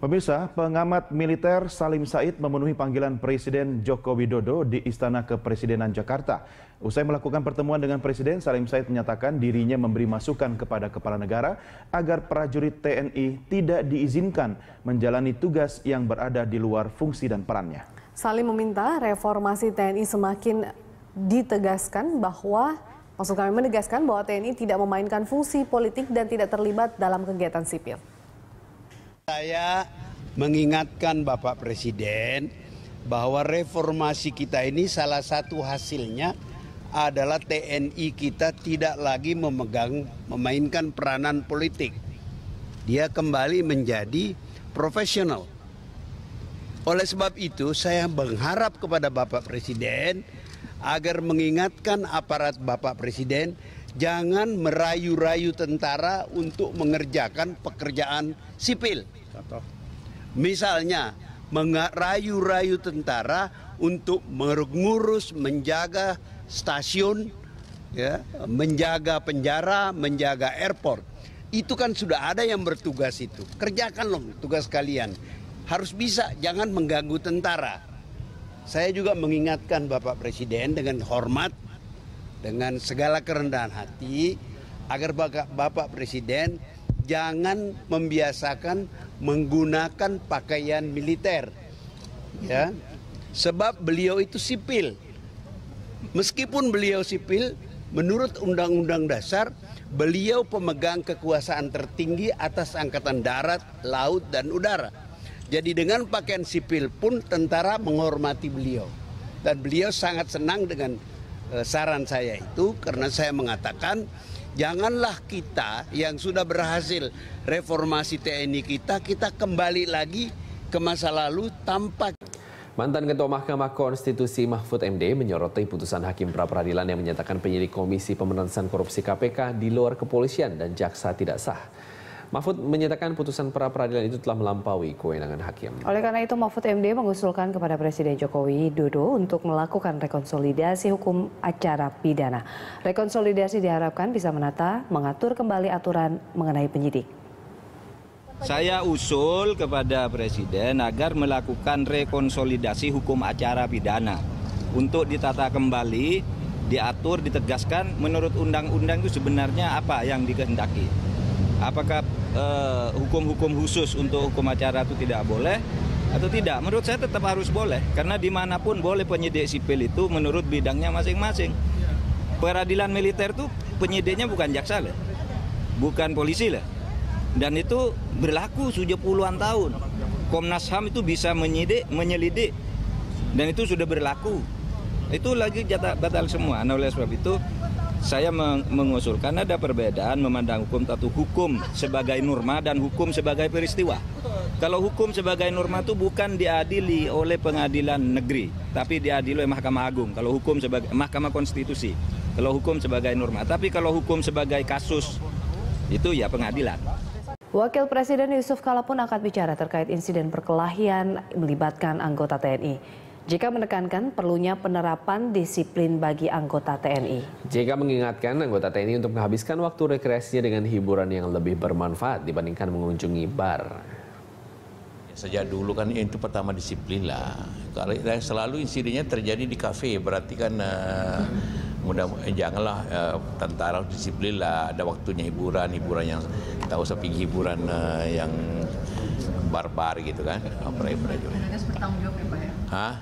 Pemirsa, pengamat militer Salim Said memenuhi panggilan Presiden Joko Widodo di Istana Kepresidenan Jakarta. Usai melakukan pertemuan dengan Presiden, Salim Said menyatakan dirinya memberi masukan kepada kepala negara agar prajurit TNI tidak diizinkan menjalani tugas yang berada di luar fungsi dan perannya. Salim meminta reformasi TNI semakin ditegaskan bahwa menegaskan bahwa TNI tidak memainkan fungsi politik dan tidak terlibat dalam kegiatan sipil. Saya mengingatkan Bapak Presiden bahwa reformasi kita ini salah satu hasilnya adalah TNI kita tidak lagi memainkan peranan politik. Dia kembali menjadi profesional. Oleh sebab itu saya mengharap kepada Bapak Presiden agar mengingatkan aparat Bapak Presiden jangan merayu-rayu tentara untuk mengerjakan pekerjaan sipil. Misalnya merayu-rayu tentara untuk mengurus, menjaga stasiun, ya, menjaga penjara, menjaga airport. Itu kan sudah ada yang bertugas itu. Kerjakan loh tugas kalian. Harus bisa, jangan mengganggu tentara. Saya juga mengingatkan Bapak Presiden dengan hormat, dengan segala kerendahan hati, agar Bapak Presiden jangan membiasakan menggunakan pakaian militer, ya, sebab beliau itu sipil. Meskipun beliau sipil, menurut Undang-Undang Dasar, beliau pemegang kekuasaan tertinggi atas Angkatan Darat, Laut, dan Udara. Jadi dengan pakaian sipil pun tentara menghormati beliau. Dan beliau sangat senang dengan saran saya itu, karena saya mengatakan janganlah kita yang sudah berhasil reformasi TNI kita kembali lagi ke masa lalu tanpa. Mantan Ketua Mahkamah Konstitusi Mahfud MD menyoroti putusan Hakim Pra-Peradilan yang menyatakan penyidik Komisi Pemberantasan Korupsi KPK di luar kepolisian dan jaksa tidak sah. Mahfud menyatakan putusan pra-peradilan itu telah melampaui kewenangan hakim. Oleh karena itu, Mahfud MD mengusulkan kepada Presiden Joko Widodo untuk melakukan rekonsolidasi hukum acara pidana. Rekonsolidasi diharapkan bisa mengatur kembali aturan mengenai penyidik. Saya usul kepada Presiden agar melakukan rekonsolidasi hukum acara pidana untuk ditata kembali, diatur, ditegaskan menurut undang-undang itu sebenarnya apa yang dikehendaki. Apakah hukum-hukum khusus untuk hukum acara itu tidak boleh atau tidak? Menurut saya tetap harus boleh, karena dimanapun boleh penyidik sipil itu menurut bidangnya masing-masing. Peradilan militer itu penyidiknya bukan jaksa lah, bukan polisi lah, dan itu berlaku sudah puluhan tahun. Komnas HAM itu bisa menyelidik, dan itu sudah berlaku. Itu lagi batal semua. Nah, oleh sebab itu saya mengusulkan ada perbedaan memandang hukum sebagai norma dan hukum sebagai peristiwa. Kalau hukum sebagai norma itu bukan diadili oleh pengadilan negeri, tapi diadili oleh Mahkamah Agung. Kalau hukum sebagai Mahkamah Konstitusi, kalau hukum sebagai norma. Tapi kalau hukum sebagai kasus, itu ya pengadilan. Wakil Presiden Yusuf Kala pun angkat bicara terkait insiden perkelahian melibatkan anggota TNI. JK menekankan perlunya penerapan disiplin bagi anggota TNI. JK mengingatkan anggota TNI untuk menghabiskan waktu rekreasinya dengan hiburan yang lebih bermanfaat dibandingkan mengunjungi bar. Sejak dulu kan itu pertama disiplin lah. Kalau selalu insidennya terjadi di kafe, berarti kan janganlah tentara disiplin lah. Ada waktunya hiburan yang tak usah pergi hiburan yang barbar gitu kan. Harus bertanggung jawab ya Pak ya? Hah?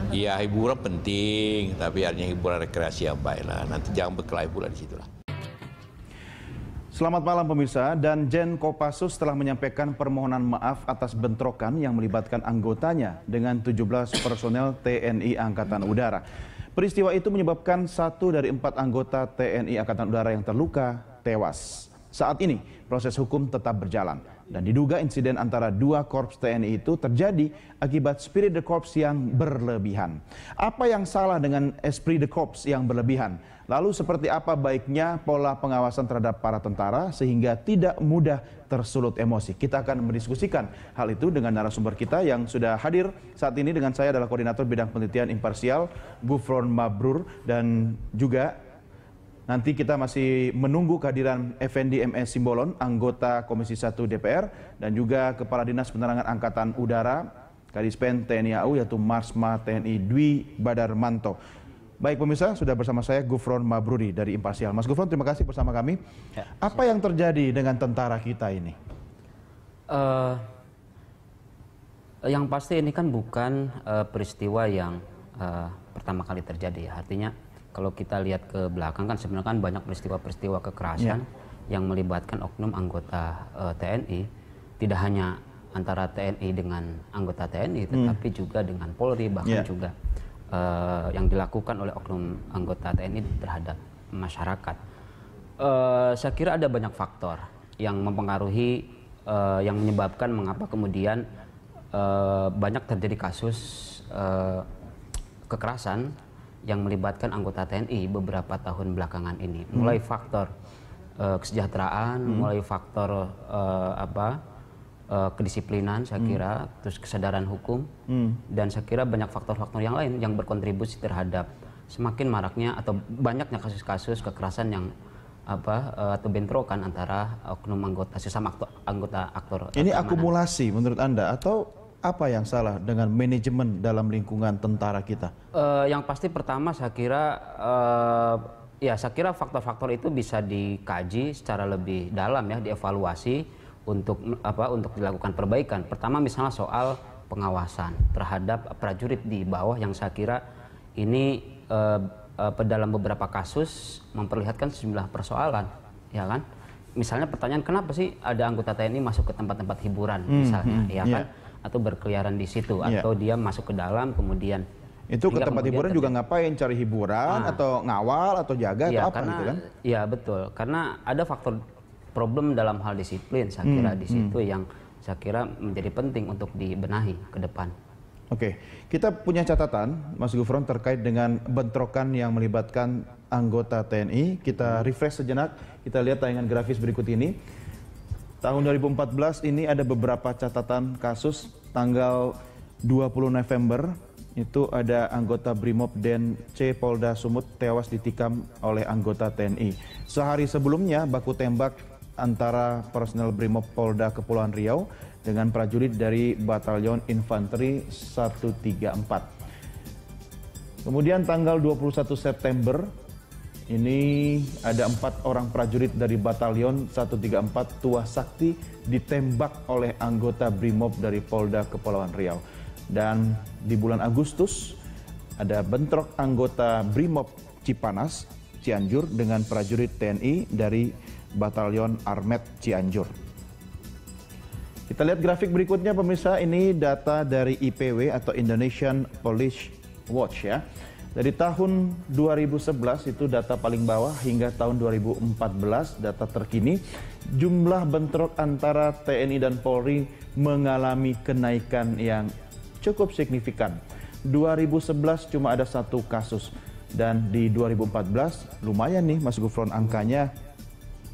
Iya, hiburan penting, tapi artinya hiburan rekreasi yang baik lah. Nanti jangan berkelahi pula di situ lah. Selamat malam pemirsa, dan Jen Kopassus telah menyampaikan permohonan maaf atas bentrokan yang melibatkan anggotanya dengan 17 personel TNI Angkatan Udara. Peristiwa itu menyebabkan 1 dari 4 anggota TNI Angkatan Udara yang terluka tewas. Saat ini proses hukum tetap berjalan dan diduga insiden antara 2 korps TNI itu terjadi akibat spirit de corps yang berlebihan. Apa yang salah dengan esprit de corps yang berlebihan? Lalu seperti apa baiknya pola pengawasan terhadap para tentara sehingga tidak mudah tersulut emosi? Kita akan mendiskusikan hal itu dengan narasumber kita yang sudah hadir saat ini. Dengan saya adalah Koordinator Bidang Penelitian Imparsial Gufron Mabrur, dan juga Nanti kita masih menunggu kehadiran Effendi MS Simbolon, anggota Komisi 1 DPR, dan juga Kepala Dinas Penerangan Angkatan Udara, Kadispen TNI AU, yaitu Marsma TNI Dwi Badarmanto. Baik pemirsa, sudah bersama saya Gufron Mabruri dari Imparsial. Mas Gufron, terima kasih bersama kami. Apa yang terjadi dengan tentara kita ini? Yang pasti ini kan bukan peristiwa yang pertama kali terjadi. Artinya kalau kita lihat ke belakang kan sebenarnya kan banyak peristiwa-peristiwa kekerasan yang melibatkan oknum anggota TNI, tidak hanya antara TNI dengan anggota TNI, tetapi juga dengan Polri, bahkan juga yang dilakukan oleh oknum anggota TNI terhadap masyarakat. Saya kira ada banyak faktor yang mempengaruhi, yang menyebabkan mengapa kemudian banyak terjadi kasus kekerasan yang melibatkan anggota TNI beberapa tahun belakangan ini. Mulai faktor kesejahteraan, mulai faktor kedisiplinan, saya kira, terus kesadaran hukum, dan saya kira banyak faktor-faktor yang lain yang berkontribusi terhadap semakin maraknya atau banyaknya kasus-kasus kekerasan yang atau bentrokan antara oknum anggota, sesama anggota aktor. Ini akumulasi menurut Anda atau apa yang salah dengan manajemen dalam lingkungan tentara kita? Yang pasti pertama saya kira saya kira faktor-faktor itu bisa dikaji secara lebih dalam ya, dievaluasi untuk dilakukan perbaikan. Pertama misalnya soal pengawasan terhadap prajurit di bawah yang saya kira ini dalam beberapa kasus memperlihatkan sejumlah persoalan, ya kan? Misalnya pertanyaan kenapa sih ada anggota TNI masuk ke tempat-tempat hiburan misalnya, ya kan? Atau berkeliaran di situ, atau dia masuk ke dalam kemudian itu ke tempat hiburan juga ngapain, cari hiburan atau ngawal atau jaga atau apa gitu kan? Iya betul, karena ada faktor problem dalam hal disiplin saya kira di situ yang saya kira menjadi penting untuk dibenahi ke depan. Oke, kita punya catatan Mas Gufron terkait dengan bentrokan yang melibatkan anggota TNI. Kita refresh sejenak, kita lihat tayangan grafis berikut ini. Tahun 2014 ini ada beberapa catatan kasus. Tanggal 20 November itu ada anggota Brimob Den C Polda Sumut tewas ditikam oleh anggota TNI. Sehari sebelumnya baku tembak antara personel Brimob Polda Kepulauan Riau dengan prajurit dari Batalion Infanteri 134. Kemudian tanggal 21 September ini ada 4 orang prajurit dari Batalion 134 Tuah Sakti ditembak oleh anggota Brimob dari Polda Kepulauan Riau. Dan di bulan Agustus ada bentrok anggota Brimob Cipanas Cianjur dengan prajurit TNI dari Batalion Armet Cianjur. Kita lihat grafik berikutnya pemirsa, ini data dari IPW atau Indonesian Police Watch ya. Dari tahun 2011 itu data paling bawah hingga tahun 2014 data terkini, jumlah bentrok antara TNI dan Polri mengalami kenaikan yang cukup signifikan. 2011 cuma ada 1 kasus dan di 2014 lumayan nih Mas Gufron angkanya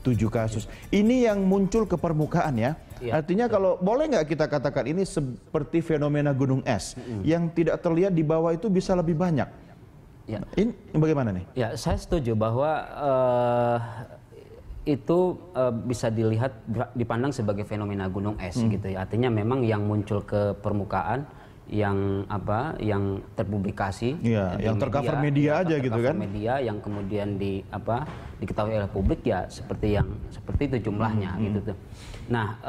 7 kasus. Ini yang muncul ke permukaan ya. Artinya kalau boleh nggak kita katakan ini seperti fenomena gunung es yang tidak terlihat di bawah itu bisa lebih banyak. Ya. Ini bagaimana nih? Ya, saya setuju bahwa itu bisa dilihat dipandang sebagai fenomena gunung es gitu ya. Artinya memang yang muncul ke permukaan yang terpublikasi yang tercover media aja gitu kan. Media yang kemudian diketahui oleh publik ya seperti itu jumlahnya gitu tuh. Nah,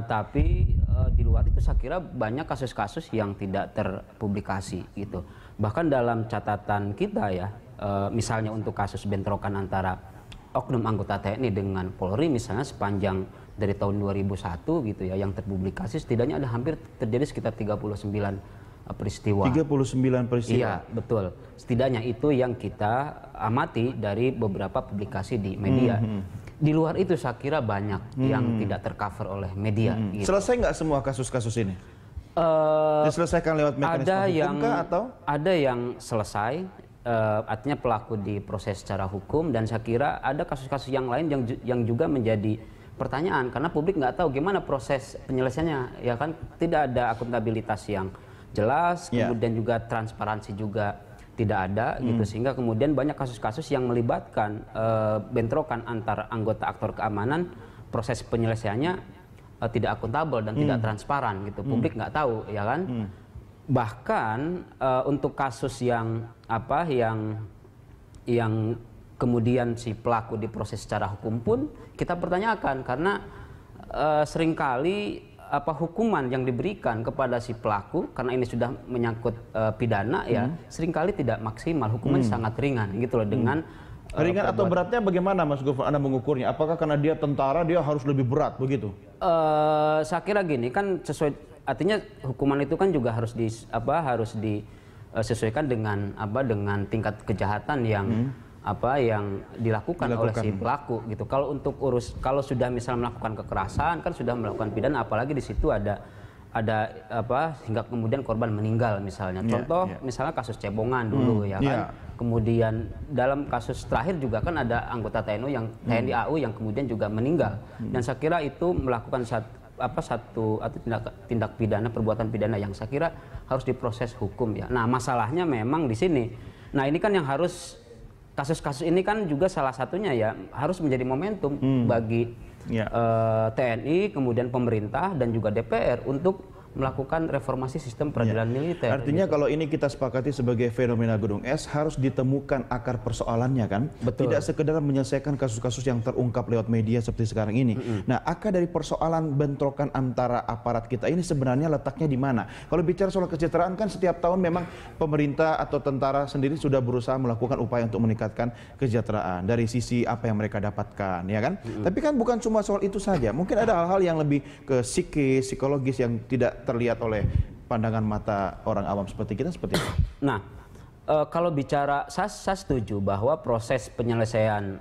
tapi di luar itu saya kira banyak kasus-kasus yang tidak terpublikasi gitu. Bahkan dalam catatan kita ya, misalnya untuk kasus bentrokan antara oknum anggota TNI dengan Polri misalnya sepanjang dari tahun 2001 gitu ya yang terpublikasi setidaknya ada hampir terjadi sekitar 39 peristiwa. 39 peristiwa. Iya, betul. Setidaknya itu yang kita amati dari beberapa publikasi di media. Di luar itu saya kira banyak yang tidak tercover oleh media. Gitu. Selesai nggak semua kasus-kasus ini? Diselesaikan lewat mekanisme hukum kah atau? Ada yang selesai, artinya pelaku diproses secara hukum, dan saya kira ada kasus-kasus yang lain yang juga menjadi pertanyaan karena publik nggak tahu gimana proses penyelesaiannya, ya kan, tidak ada akuntabilitas yang jelas, kemudian juga transparansi juga tidak ada gitu, sehingga kemudian banyak kasus-kasus yang melibatkan bentrokan antar anggota aktor keamanan, proses penyelesaiannya tidak akuntabel dan tidak transparan gitu, publik nggak tahu ya kan. Bahkan untuk kasus yang yang kemudian si pelaku diproses secara hukum pun kita pertanyakan, karena seringkali hukuman yang diberikan kepada si pelaku, karena ini sudah menyangkut pidana ya, seringkali tidak maksimal, hukumannya sangat ringan gitu loh. Dengan ringan atau beratnya bagaimana Mas Gufron, Anda mengukurnya? Apakah karena dia tentara dia harus lebih berat begitu? Saya kira gini, kan sesuai, artinya hukuman itu kan juga harus disesuaikan dengan dengan tingkat kejahatan yang yang dilakukan oleh si pelaku gitu. Kalau sudah misal melakukan kekerasan kan sudah melakukan pidana, apalagi di situ ada hingga kemudian korban meninggal misalnya. Contoh misalnya kasus cebongan dulu ya kan. Kemudian dalam kasus terakhir juga kan ada anggota TNI AU yang kemudian juga meninggal. Dan saya kira itu melakukan satu tindak pidana, perbuatan pidana yang saya kira harus diproses hukum ya. Nah, masalahnya memang di sini. Nah, ini kan yang harus kasus-kasus ini kan juga salah satunya ya harus menjadi momentum bagi TNI, kemudian pemerintah dan juga DPR untuk melakukan reformasi sistem peradilan militer. Artinya kalau ini kita sepakati sebagai fenomena gunung es, harus ditemukan akar persoalannya kan? Betul. Tidak sekedar menyelesaikan kasus-kasus yang terungkap lewat media seperti sekarang ini. Nah, akar dari persoalan bentrokan antara aparat kita ini sebenarnya letaknya di mana? Kalau bicara soal kesejahteraan kan setiap tahun memang pemerintah atau tentara sendiri sudah berusaha melakukan upaya untuk meningkatkan kesejahteraan dari sisi apa yang mereka dapatkan, ya kan? Tapi kan bukan cuma soal itu saja. Mungkin ada hal-hal yang lebih ke psikologis yang tidak terlihat oleh pandangan mata orang awam seperti kita seperti itu. Nah, kalau bicara, saya setuju bahwa proses penyelesaian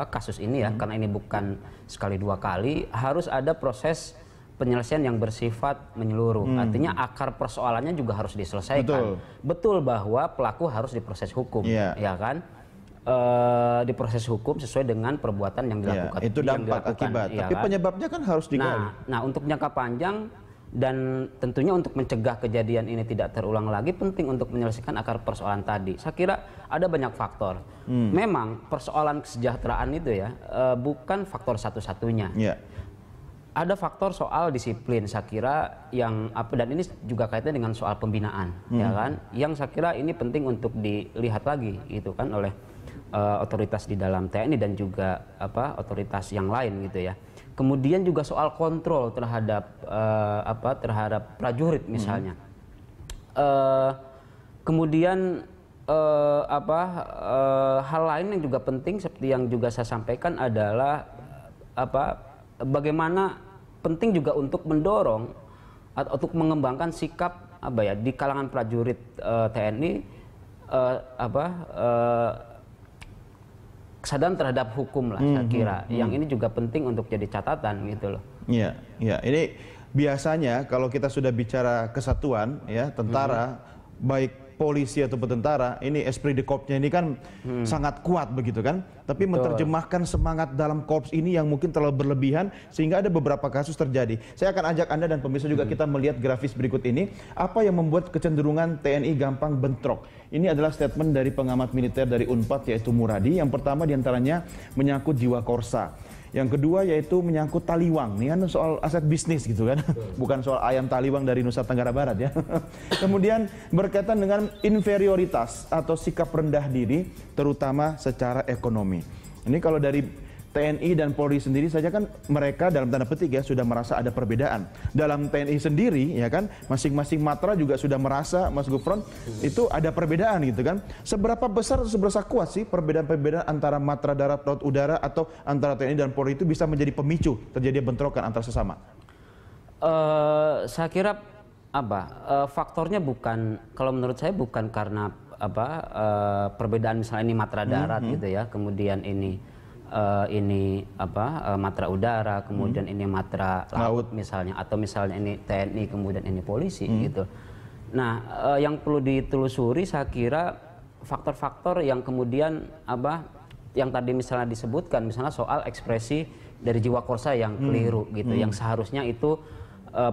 kasus ini ya, karena ini bukan sekali dua kali, harus ada proses penyelesaian yang bersifat menyeluruh. Artinya akar persoalannya juga harus diselesaikan. Betul bahwa pelaku harus diproses hukum, ya kan? Diproses hukum sesuai dengan perbuatan yang dilakukan. Itu dampak akibat. Tapi kan penyebabnya kan harus digali. Nah, untuk jangka panjang dan tentunya untuk mencegah kejadian ini tidak terulang lagi, penting untuk menyelesaikan akar persoalan tadi. Saya kira ada banyak faktor. Memang persoalan kesejahteraan itu ya bukan faktor satu-satunya. Ada faktor soal disiplin, saya kira yang dan ini juga kaitannya dengan soal pembinaan, ya kan? Yang saya kira ini penting untuk dilihat lagi, gitu kan, oleh otoritas di dalam TNI dan juga otoritas yang lain gitu ya. Kemudian juga soal kontrol terhadap terhadap prajurit misalnya. Kemudian hal lain yang juga penting seperti yang juga saya sampaikan adalah bagaimana penting juga untuk mendorong atau untuk mengembangkan sikap di kalangan prajurit TNI kesadaran terhadap hukum lah, saya kira. Yang ini juga penting untuk jadi catatan gitu loh. Iya, ini biasanya kalau kita sudah bicara kesatuan ya, tentara baik polisi atau tentara, ini esprit de corps-nya ini kan sangat kuat begitu kan. Tapi menerjemahkan semangat dalam korps ini yang mungkin terlalu berlebihan sehingga ada beberapa kasus terjadi. Saya akan ajak Anda dan pemirsa juga kita melihat grafis berikut ini. Apa yang membuat kecenderungan TNI gampang bentrok? Ini adalah statement dari pengamat militer dari Unpad yaitu Muradi. Yang pertama diantaranya menyangkut jiwa korsa. Yang kedua yaitu menyangkut taliwang. Ini kan soal aset bisnis gitu kan. Bukan soal ayam taliwang dari Nusa Tenggara Barat ya. Kemudian berkaitan dengan inferioritas atau sikap rendah diri terutama secara ekonomi. Ini kalau dari TNI dan Polri sendiri saja kan mereka dalam tanda petik ya sudah merasa ada perbedaan. Dalam TNI sendiri ya kan masing-masing matra juga sudah merasa, Mas Gufron, itu ada perbedaan gitu kan. Seberapa besar atau seberapa kuat sih perbedaan-perbedaan antara matra darat, laut, udara atau antara TNI dan Polri itu bisa menjadi pemicu terjadi bentrokan antar sesama? Saya kira faktornya bukan, kalau menurut saya bukan karena perbedaan misalnya ini matra darat gitu ya, kemudian ini matra udara, kemudian ini matra laut misalnya, atau misalnya ini TNI kemudian ini polisi gitu. Nah, yang perlu ditelusuri saya kira faktor-faktor yang kemudian yang tadi misalnya disebutkan, misalnya soal ekspresi dari jiwa korsa yang keliru gitu, yang seharusnya itu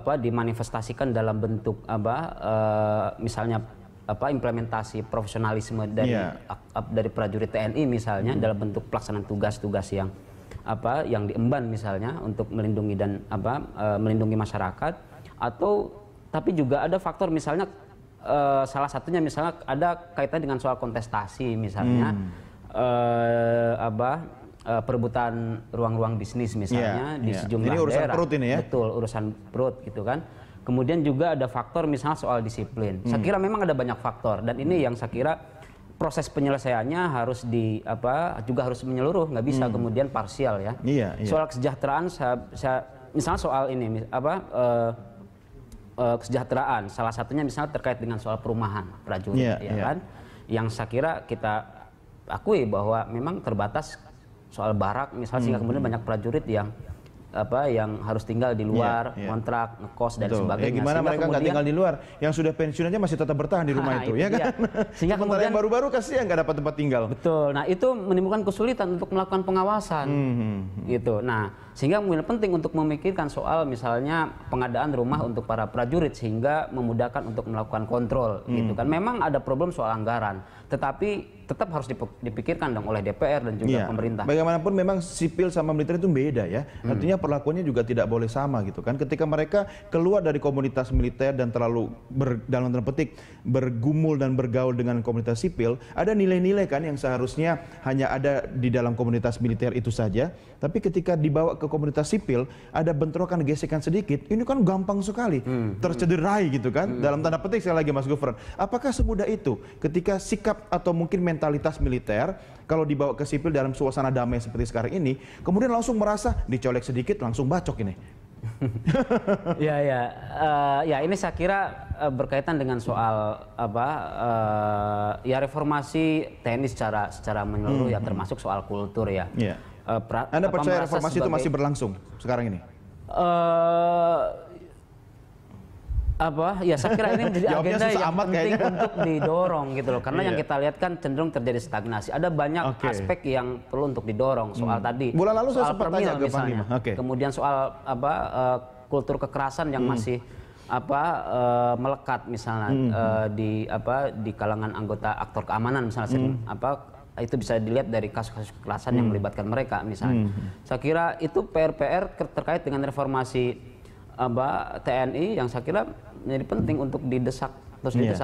dimanifestasikan dalam bentuk misalnya implementasi profesionalisme dari prajurit TNI misalnya dalam bentuk pelaksanaan tugas-tugas yang diemban misalnya untuk melindungi melindungi masyarakat, atau tapi juga ada faktor misalnya salah satunya misalnya ada kaitan dengan soal kontestasi misalnya perebutan ruang-ruang bisnis misalnya di sejumlah daerah. Ini urusan perut ini ya? Betul, urusan perut gitu kan. Kemudian juga ada faktor misalnya soal disiplin. Saya kira memang ada banyak faktor, dan ini yang saya kira proses penyelesaiannya harus juga harus menyeluruh, nggak bisa kemudian parsial ya. Soal kesejahteraan, misalnya soal ini kesejahteraan, salah satunya misalnya terkait dengan soal perumahan prajurit, kan, yang saya kira kita akui bahwa memang terbatas soal barak misalnya, sehingga kemudian banyak prajurit yang harus tinggal di luar, kontrak, ngekos dan sebagainya. Gimana mereka nggak tinggal di luar? Yang sudah pensiun aja masih tetap bertahan di rumah itu, ya kan? Sehingga kemudian yang baru-baru kasihan nggak dapat tempat tinggal. Betul. Nah, itu menimbulkan kesulitan untuk melakukan pengawasan, gitu. Nah, sehingga kemudian penting untuk memikirkan soal misalnya pengadaan rumah untuk para prajurit sehingga memudahkan untuk melakukan kontrol, gitu kan. Memang ada problem soal anggaran, tetapi tetap harus dipikirkan dong oleh DPR dan juga pemerintah. Bagaimanapun memang sipil sama militer itu beda ya. Artinya perlakuannya juga tidak boleh sama gitu kan. Ketika mereka keluar dari komunitas militer dan terlalu dalam tanda petik bergumul dan bergaul dengan komunitas sipil, ada nilai-nilai kan yang seharusnya hanya ada di dalam komunitas militer itu saja. Tapi ketika dibawa ke komunitas sipil, ada bentrokan, gesekan sedikit, ini kan gampang sekali tercederai gitu kan. Dalam tanda petik sekali lagi Mas Gufron. Apakah semudah itu ketika sikap atau mungkin mentalitas militer kalau dibawa ke sipil dalam suasana damai seperti sekarang ini, kemudian langsung merasa dicolek sedikit langsung bacok ini? Ya ini saya kira berkaitan dengan soal reformasi TNI secara menyeluruh ya, termasuk soal kultur ya. Anda percaya reformasi itu masih berlangsung sekarang ini? Saya kira ini menjadi agenda yang penting untuk didorong gitu loh, karena yang kita lihat kan cenderung terjadi stagnasi. Ada banyak aspek yang perlu untuk didorong, soal tadi bulan lalu soal saya sempat tanya ke misalnya, kemudian soal kultur kekerasan yang masih melekat misalnya di kalangan anggota aktor keamanan misalnya, itu bisa dilihat dari kasus-kasus kekerasan yang melibatkan mereka misalnya. Saya kira itu PR terkait dengan reformasi TNI yang saya kira menjadi penting untuk didesak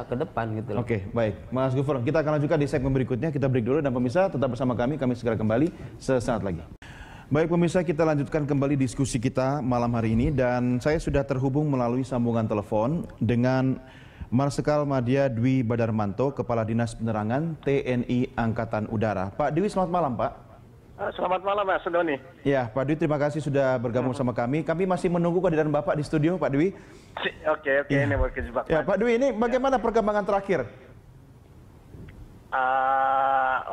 ke depan gitu. Oke, baik. Mas Gufron, kita akan lanjutkan di segmen berikutnya. Kita break dulu dan pemirsa tetap bersama kami segera kembali sesaat lagi. Baik pemirsa, kita lanjutkan kembali diskusi kita malam hari ini, dan saya sudah terhubung melalui sambungan telepon dengan Marsikal Madya Dwi Badarmanto, Kepala Dinas Penerangan TNI Angkatan Udara. Pak Dwi, selamat malam Pak. Selamat malam Mas Doni. Ya, Pak Dwi, terima kasih sudah bergabung sama kami. Kami masih menunggu kehadiran Bapak di studio, Pak Dwi. Oke, ini mau kejebak. Ya, Pak Dwi, ini bagaimana perkembangan terakhir?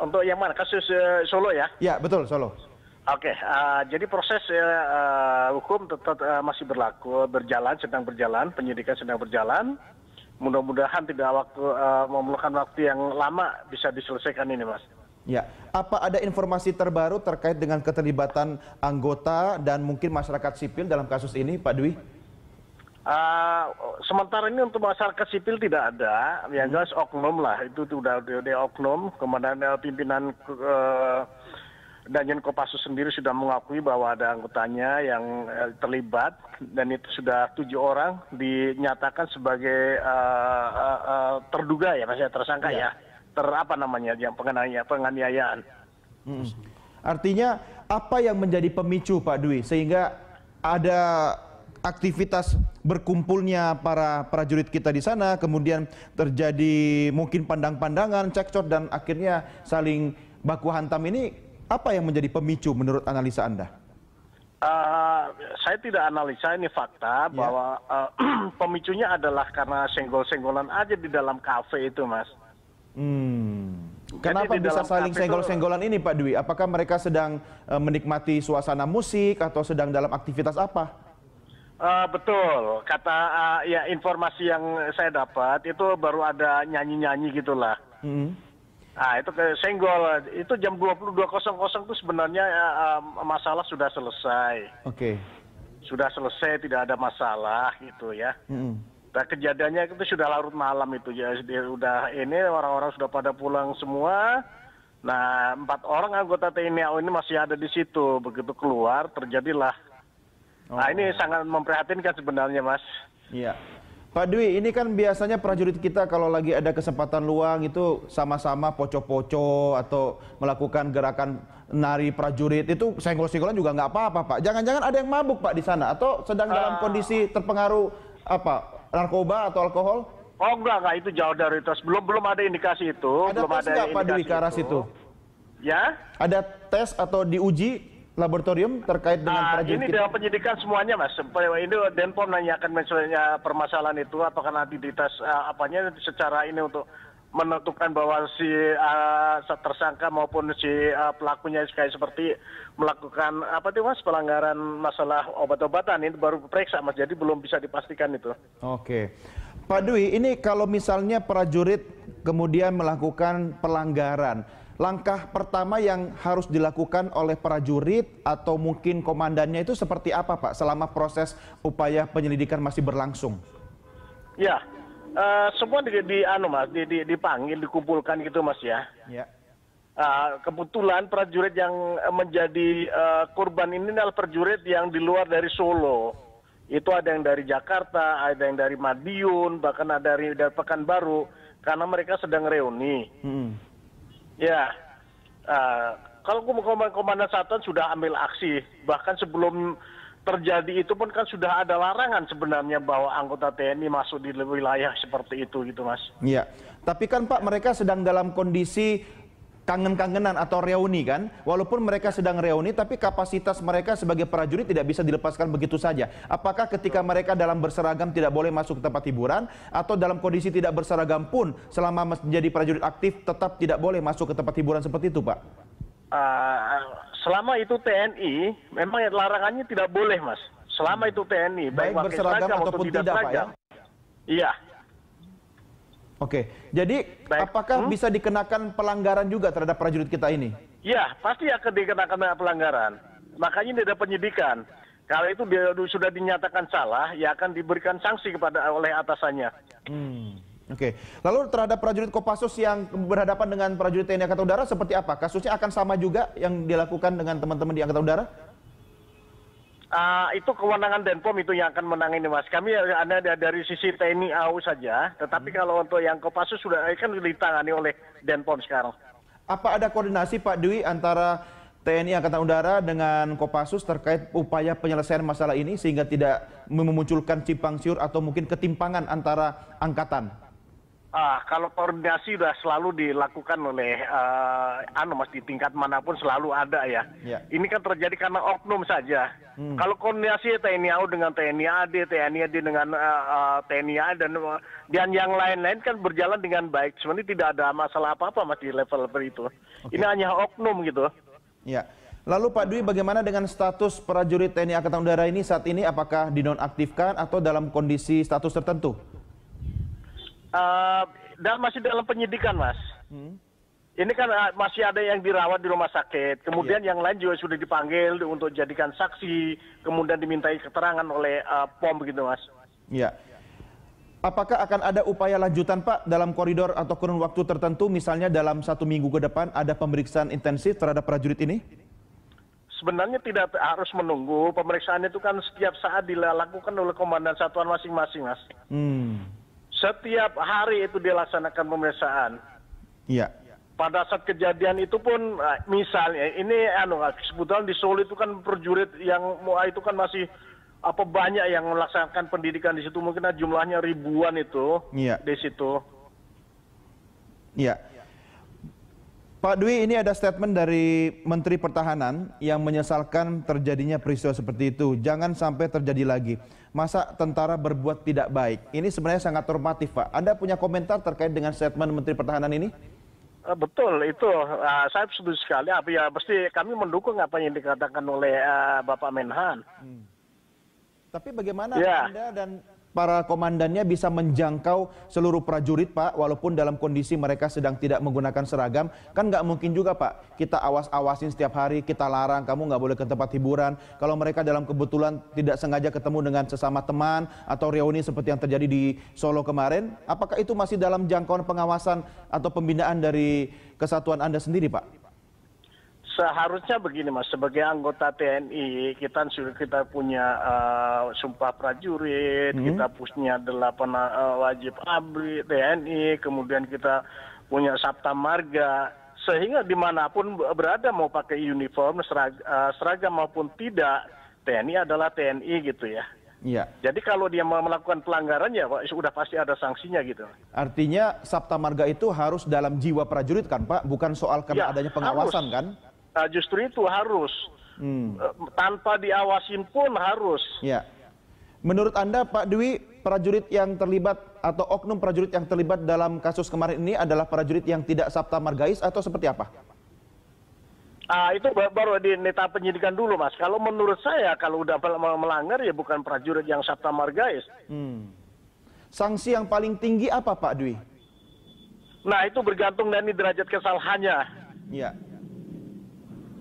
Untuk yang mana? Kasus Solo ya? Ya, betul, Solo. Oke, jadi proses hukum tetap masih berjalan, sedang berjalan, penyidikan sedang berjalan. Mudah-mudahan tidak memerlukan waktu yang lama bisa diselesaikan ini, Mas. Ya, apa ada informasi terbaru terkait dengan keterlibatan anggota dan mungkin masyarakat sipil dalam kasus ini, Pak Dwi? Sementara ini untuk masyarakat sipil tidak ada, yang jelas oknum lah, itu sudah oknum. Kemudian pimpinan Danjen Kopassus sendiri sudah mengakui bahwa ada anggotanya yang terlibat, dan itu sudah 7 orang dinyatakan sebagai terduga ya, masih tersangka ya, yang penganiayaan. Artinya apa yang menjadi pemicu Pak Dwi sehingga ada aktivitas berkumpulnya para prajurit kita di sana, kemudian terjadi mungkin pandang-pandangan, cekcok, dan akhirnya saling baku hantam ini? Apa yang menjadi pemicu menurut analisa Anda? Saya tidak analisa, ini fakta bahwa pemicunya adalah karena senggol-senggolan aja di dalam kafe itu, Mas. Kenapa bisa saling senggol-senggolan ini, Pak Dwi? Apakah mereka sedang menikmati suasana musik atau sedang dalam aktivitas apa? Betul, ya informasi yang saya dapat itu baru ada nyanyi-nyanyi gitulah. Itu senggol, itu jam 22.00 itu sebenarnya masalah sudah selesai. Oke. Sudah selesai, tidak ada masalah gitu ya. Nah, kejadiannya itu sudah larut malam itu ya, udah ini orang-orang sudah pada pulang semua. Nah, 4 orang anggota TNI AU ini masih ada di situ. Begitu keluar terjadilah. Nah, ini sangat memprihatinkan sebenarnya, Mas. Iya. Pak Dwi, ini kan biasanya prajurit kita kalau lagi ada kesempatan luang itu sama-sama poco-poco atau melakukan gerakan nari prajurit, itu senggol-senggolan juga nggak apa-apa, Pak. Jangan-jangan ada yang mabuk, Pak, di sana atau sedang dalam kondisi terpengaruh apa, narkoba atau alkohol? Oh enggak, itu jauh dari itu. Belum ada indikasi itu. Ada belum tes nggak, Pak Dwi, ke arah situ? Ya? Ada tes atau diuji laboratorium terkait dengan prajurit ini kita? dalam penyidikan semuanya, Mas. Ini Denpom nanyakan misalnya permasalahan itu apakah nanti dites apanya secara ini untuk menentukan bahwa si tersangka maupun si pelakunya kayak seperti melakukan apa tuh, Mas, pelanggaran masalah obat-obatan, itu baru periksa, Mas. Jadi belum bisa dipastikan itu. Oke. Pak Dwi, ini kalau misalnya prajurit kemudian melakukan pelanggaran, langkah pertama yang harus dilakukan oleh prajurit atau mungkin komandannya itu seperti apa, Pak, selama proses upaya penyelidikan masih berlangsung? Ya, semua dipanggil, dikumpulkan gitu, Mas, ya. Ya. Kebetulan prajurit yang menjadi korban ini adalah prajurit yang di luar dari Solo. Itu ada yang dari Jakarta, ada yang dari Madiun, bahkan ada dari Pekanbaru, karena mereka sedang reuni. Ya, kalau komandan satuan sudah ambil aksi, bahkan sebelum terjadi itu pun kan sudah ada larangan sebenarnya bahwa anggota TNI masuk di wilayah seperti itu gitu, Mas. Iya, tapi kan Pak, mereka sedang dalam kondisi kangen-kangenan atau reuni kan, walaupun mereka sedang reuni tapi kapasitas mereka sebagai prajurit tidak bisa dilepaskan begitu saja. Apakah ketika mereka dalam berseragam tidak boleh masuk ke tempat hiburan, atau dalam kondisi tidak berseragam pun selama menjadi prajurit aktif tetap tidak boleh masuk ke tempat hiburan seperti itu, Pak? Selama itu TNI, memang larangannya tidak boleh, Mas. Selama itu TNI, baik berseragam ataupun tidak, Pak, ya? Iya. Oke, jadi apakah bisa dikenakan pelanggaran juga terhadap prajurit kita ini? Iya, pasti akan dikenakan pelanggaran. Makanya ini ada penyidikan. Kalau itu sudah dinyatakan salah, ya akan diberikan sanksi oleh atasannya. Oke, lalu terhadap prajurit Kopassus yang berhadapan dengan prajurit TNI Angkatan Udara seperti apa? Kasusnya akan sama juga yang dilakukan dengan teman-teman di Angkatan Udara? Itu kewenangan Denpom itu yang akan menangani, Mas. Kami ada dari sisi TNI AU saja, tetapi kalau untuk yang Kopassus sudah kan ditangani oleh Denpom sekarang. Apa ada koordinasi, Pak Dwi, antara TNI Angkatan Udara dengan Kopassus terkait upaya penyelesaian masalah ini sehingga tidak memunculkan simpang siur atau mungkin ketimpangan antara angkatan? Kalau koordinasi sudah selalu dilakukan oleh Mas, di tingkat manapun selalu ada ya. Ini kan terjadi karena oknum saja. Kalau koordinasi TNI AU dengan TNI AD, TNI AD dengan TNI AD dan yang lain-lain kan berjalan dengan baik. Sebenarnya tidak ada masalah apa-apa, Mas, di level itu. Ini hanya oknum gitu. Ya. Lalu Pak Dwi, bagaimana dengan status prajurit TNI Angkatan Udara ini saat ini? Apakah dinonaktifkan atau dalam kondisi status tertentu? Masih dalam penyidikan, Mas. Ini kan masih ada yang dirawat di rumah sakit. Kemudian yang lain juga sudah dipanggil untuk jadikan saksi. Kemudian dimintai keterangan oleh POM begitu, Mas. Iya. Apakah akan ada upaya lanjutan, Pak, dalam koridor atau kurun waktu tertentu, misalnya dalam 1 minggu ke depan ada pemeriksaan intensif terhadap prajurit ini? Sebenarnya tidak harus menunggu. Pemeriksaan itu kan setiap saat dilakukan oleh komandan satuan masing-masing, Mas. Setiap hari itu dilaksanakan pemeriksaan. Iya. Pada saat kejadian itu pun, misalnya ini kebetulan di Solo itu kan prajurit yang itu kan masih banyak yang melaksanakan pendidikan di situ, mungkin jumlahnya ribuan itu di situ. Iya. Pak Dwi, ini ada statement dari Menteri Pertahanan yang menyesalkan terjadinya peristiwa seperti itu. Jangan sampai terjadi lagi. Masa tentara berbuat tidak baik? Ini sebenarnya sangat normatif, Pak. Anda punya komentar terkait dengan statement Menteri Pertahanan ini? Betul, itu saya setuju sekali. Pasti kami mendukung apa yang dikatakan oleh Bapak Menhan. Tapi bagaimana Anda dan para komandannya bisa menjangkau seluruh prajurit, Pak, walaupun dalam kondisi mereka sedang tidak menggunakan seragam? Kan nggak mungkin juga, Pak, kita awas-awasin setiap hari, kita larang, kamu nggak boleh ke tempat hiburan. Kalau mereka dalam kebetulan tidak sengaja ketemu dengan sesama teman atau reuni seperti yang terjadi di Solo kemarin, apakah itu masih dalam jangkauan pengawasan atau pembinaan dari kesatuan Anda sendiri, Pak? Seharusnya begini, Mas, sebagai anggota TNI kita punya sumpah prajurit, kita punya 8 wajib abri TNI, kemudian kita punya Sabta Marga, sehingga dimanapun berada mau pakai uniform seragam maupun tidak, TNI adalah TNI gitu ya. Iya. Jadi kalau dia melakukan pelanggaran ya sudah pasti ada sanksinya gitu. Artinya Sabta Marga itu harus dalam jiwa prajurit kan, Pak, bukan soal karena adanya pengawasan harus. kan? Justru itu harus, tanpa diawasin pun harus. Ya. Menurut Anda, Pak Dwi, prajurit yang terlibat atau oknum prajurit yang terlibat dalam kasus kemarin ini adalah prajurit yang tidak Sabta Margais atau seperti apa? Itu baru di neta penyidikan dulu, Mas. Kalau menurut saya, kalau udah melanggar ya bukan prajurit yang Sabta Margais. Sanksi yang paling tinggi apa, Pak Dwi? Nah, itu bergantung dari derajat kesalahannya. Ya.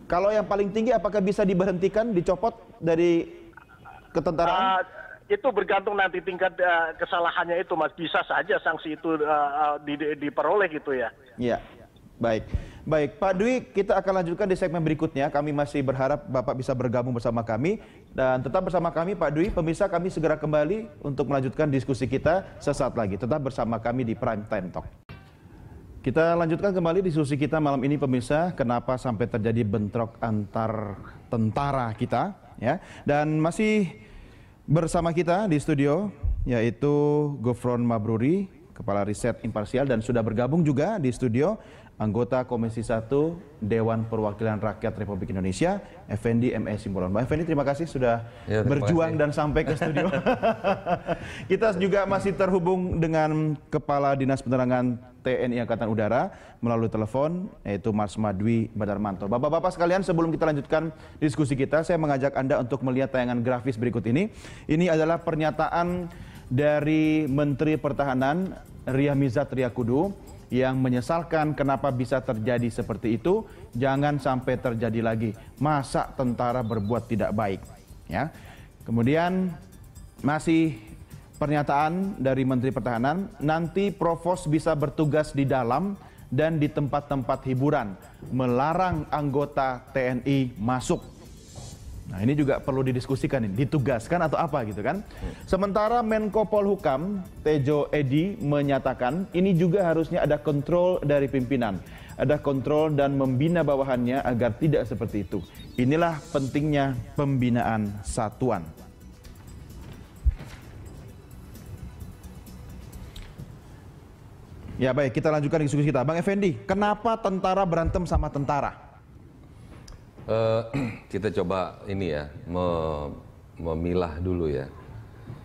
Kalau yang paling tinggi apakah bisa diberhentikan, dicopot dari ketentaraan? Itu bergantung nanti tingkat kesalahannya itu, Mas. Bisa saja sanksi itu diperoleh gitu ya. Iya, baik. Baik, Pak Dwi, kita akan lanjutkan di segmen berikutnya. Kami masih berharap Bapak bisa bergabung bersama kami. Dan tetap bersama kami, Pak Dwi. Pemirsa, kami segera kembali untuk melanjutkan diskusi kita sesaat lagi. Tetap bersama kami di Prime Time Talk. Kita lanjutkan kembali diskusi kita malam ini, pemirsa, kenapa sampai terjadi bentrok antar tentara kita, ya. Dan masih bersama kita di studio yaitu Gufron Mabruri, Kepala Riset Imparsial, dan sudah bergabung juga di studio anggota Komisi 1 Dewan Perwakilan Rakyat Republik Indonesia, Effendi M.E. Simbolon. Mbak Effendi, terima kasih sudah berjuang dan sampai ke studio. Kita juga masih terhubung dengan Kepala Dinas Penerangan TNI Angkatan Udara melalui telepon, yaitu Mas Madwi Badarmanto. Bapak-bapak sekalian, sebelum kita lanjutkan diskusi kita, saya mengajak Anda untuk melihat tayangan grafis berikut ini. Ini adalah pernyataan dari Menteri Pertahanan Ria Mizat Triakudu yang menyesalkan kenapa bisa terjadi seperti itu. Jangan sampai terjadi lagi. Masa tentara berbuat tidak baik, ya. Kemudian masih pernyataan dari Menteri Pertahanan, nanti Provos bisa bertugas di dalam dan di tempat-tempat hiburan, melarang anggota TNI masuk. Nah, ini juga perlu didiskusikan, ini ditugaskan atau apa gitu kan. Sementara Menko Polhukam Tejo Edi menyatakan ini juga harusnya ada kontrol dari pimpinan, ada kontrol dan membina bawahannya agar tidak seperti itu. Inilah pentingnya pembinaan satuan. Ya baik, kita lanjutkan diskusi kita. Bang Effendi, kenapa tentara berantem sama tentara? Kita coba ini ya, memilah dulu ya.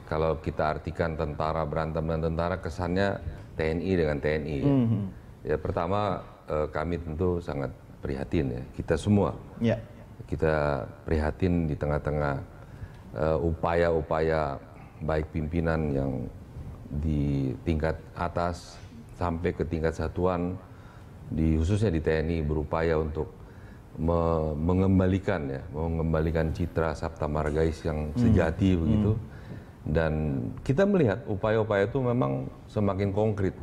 Kalau kita artikan tentara berantem dan tentara, kesannya TNI dengan TNI. Ya, pertama kami tentu sangat prihatin ya, kita semua. Ya. Kita prihatin di tengah-tengah upaya-upaya baik pimpinan yang di tingkat atas sampai ke tingkat satuan, khususnya di TNI, berupaya untuk mengembalikan citra Sabta Margais yang sejati begitu. Dan kita melihat upaya-upaya itu memang semakin konkret,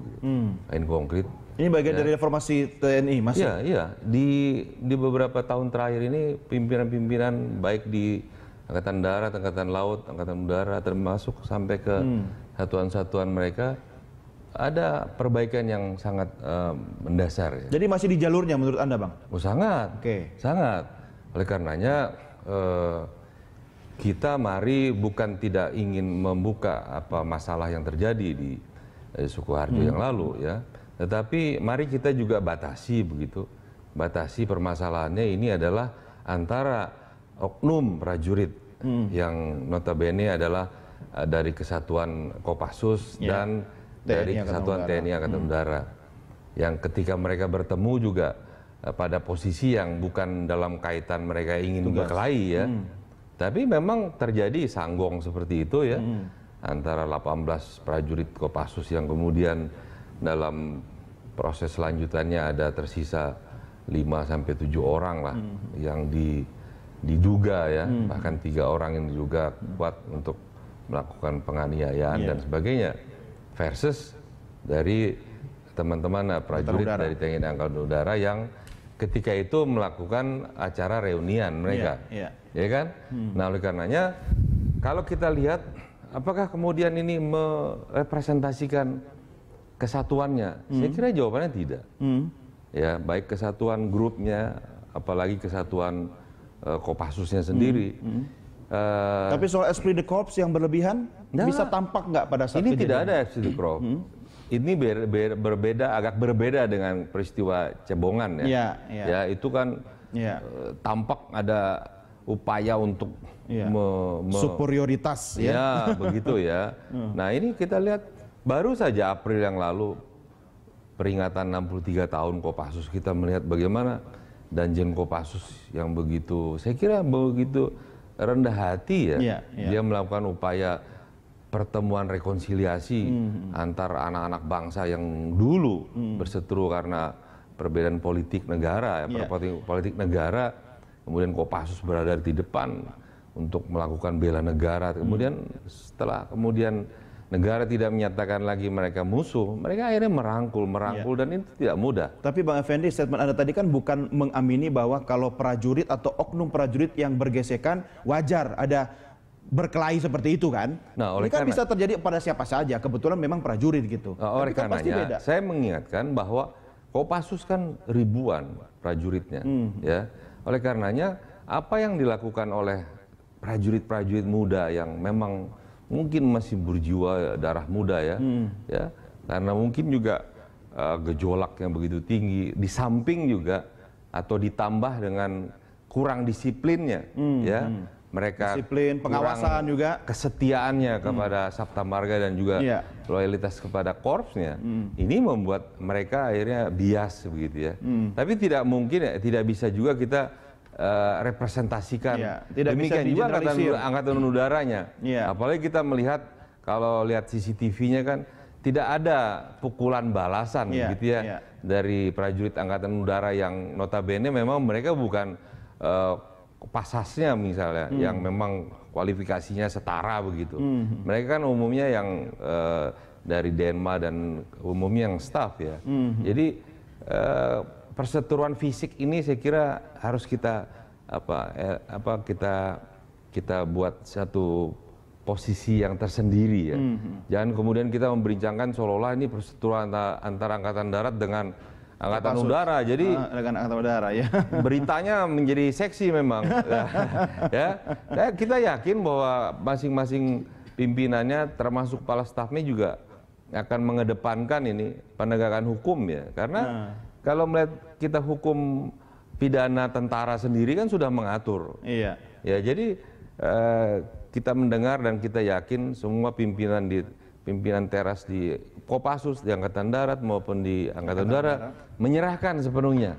makin konkret. Ini bagian dari reformasi TNI, Mas? Iya. Di beberapa tahun terakhir ini pimpinan-pimpinan baik di Angkatan Darat, Angkatan Laut, Angkatan Udara, termasuk sampai ke satuan-satuan mereka, ada perbaikan yang sangat mendasar. Ya. Jadi masih di jalurnya menurut Anda, Bang? Oh, sangat. Sangat. Oleh karenanya kita mari bukan tidak ingin membuka apa masalah yang terjadi di Sukoharjo yang lalu ya. Tetapi mari kita juga batasi begitu. Batasi permasalahannya ini adalah antara oknum prajurit yang notabene adalah dari Kesatuan Kopassus dan dari Kesatuan TNI Angkatan Udara, yang ketika mereka bertemu juga pada posisi yang bukan dalam kaitan mereka ingin berkelahi ya, tapi memang terjadi sanggong seperti itu ya, antara 18 prajurit Kopassus yang kemudian dalam proses selanjutannya ada tersisa 5-7 orang lah yang diduga ya, bahkan 3 orang yang diduga kuat untuk melakukan penganiayaan dan sebagainya, versus dari teman-teman prajurit dari TNI Angkatan Udara yang ketika itu melakukan acara reunian mereka, ya kan? Nah, oleh karenanya kalau kita lihat apakah kemudian ini merepresentasikan kesatuannya, saya kira jawabannya tidak. Ya, baik kesatuan grupnya, apalagi kesatuan Kopassusnya sendiri. Tapi soal esprit de corps yang berlebihan bisa tampak nggak pada saat ini? Tidak ada esprit de corps. Ini berbeda, agak berbeda dengan peristiwa Cebongan ya. Ya itu kan tampak ada upaya untuk superioritas ya. Ya begitu ya. Nah ini kita lihat baru saja April yang lalu peringatan 63 tahun Kopassus, kita melihat bagaimana Danjen Kopassus yang begitu, saya kira begitu rendah hati ya. Dia melakukan upaya pertemuan rekonsiliasi antar anak-anak bangsa yang dulu berseteru karena perbedaan politik negara, politik negara. Kemudian Kopassus berada di depan untuk melakukan bela negara. Kemudian setelah negara tidak menyatakan lagi mereka musuh, mereka akhirnya merangkul dan itu tidak mudah. Tapi Bang Effendi, statement Anda tadi kan bukan mengamini bahwa kalau prajurit atau oknum prajurit yang bergesekan wajar ada berkelahi seperti itu kan? Nah, oleh ini kan bisa terjadi pada siapa saja, kebetulan memang prajurit gitu. Oleh karenanya saya mengingatkan bahwa Kopassus kan ribuan prajuritnya, ya. Oleh karenanya apa yang dilakukan oleh prajurit-prajurit muda yang memang mungkin masih berjiwa darah muda ya, karena mungkin juga gejolak yang begitu tinggi, di samping juga atau ditambah dengan kurang disiplinnya, ya mereka disiplin, pengawasan juga, kesetiaannya kepada Sabta Marga dan juga loyalitas kepada korpsnya, ini membuat mereka akhirnya bias begitu ya. Tapi tidak mungkin, tidak bisa juga kita representasikan. Demikian juga angkatan udaranya. Apalagi kita melihat, kalau lihat CCTV-nya kan tidak ada pukulan balasan gitu ya dari prajurit angkatan udara yang notabene memang mereka bukan pasasnya misalnya yang memang kualifikasinya setara begitu. Mereka kan umumnya yang dari Denma dan umumnya yang staff ya. Jadi perseteruan fisik ini saya kira harus kita kita buat satu posisi yang tersendiri ya. Jangan kemudian kita membincangkan seolah-olah ini perseteruan antara angkatan darat dengan angkatan udara. Jadi dengan angkatan udara ya. Beritanya menjadi seksi memang. Ya. Kita yakin bahwa masing-masing pimpinannya termasuk kepala stafnya juga akan mengedepankan ini penegakan hukum ya. Karena kalau melihat kita hukum pidana tentara sendiri kan sudah mengatur. Ya, jadi kita mendengar dan kita yakin semua pimpinan teras di Kopassus, di Angkatan Darat maupun di Angkatan Udara menyerahkan sepenuhnya